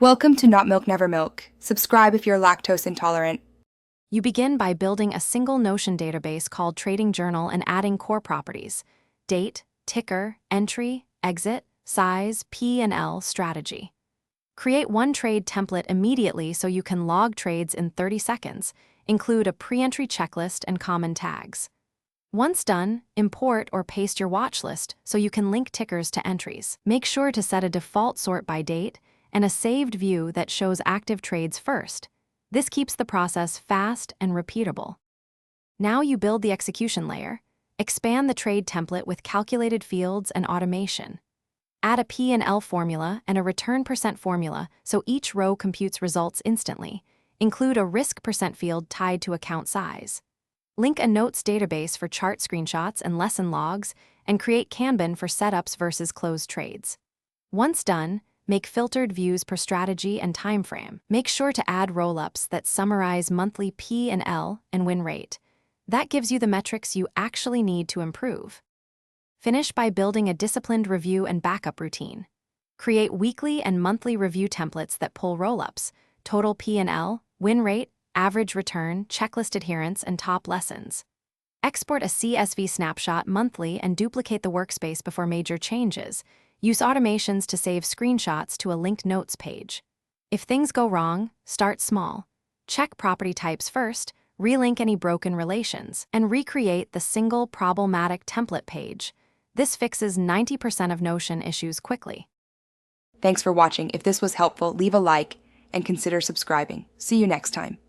Welcome to Not Milk Never Milk. Subscribe if you're lactose intolerant. You begin by building a single Notion database called Trading Journal and adding core properties: date, ticker, entry, exit, size, P&L, strategy. Create one trade template immediately so you can log trades in 30 seconds. Include a pre-entry checklist and common tags. Once done, import or paste your watch list so you can link tickers to entries. Make sure to set a default sort by date and a saved view that shows active trades first. This keeps the process fast and repeatable. Now you build the execution layer. Expand the trade template with calculated fields and automation. Add a P&L formula and a return percent formula so each row computes results instantly. Include a risk percent field tied to account size. Link a notes database for chart screenshots and lesson logs, and create Kanban for setups versus closed trades. Once done, make filtered views per strategy and time frame. Make sure to add roll-ups that summarize monthly P&L and win rate. That gives you the metrics you actually need to improve. Finish by building a disciplined review and backup routine. Create weekly and monthly review templates that pull roll-ups, total P&L, win rate, average return, checklist adherence, and top lessons. Export a CSV snapshot monthly and duplicate the workspace before major changes. Use automations to save screenshots to a linked notes page. If things go wrong, start small. Check property types first, relink any broken relations, and recreate the single problematic template page. This fixes 90% of Notion issues quickly. Thanks for watching. If this was helpful, leave a like and consider subscribing. See you next time.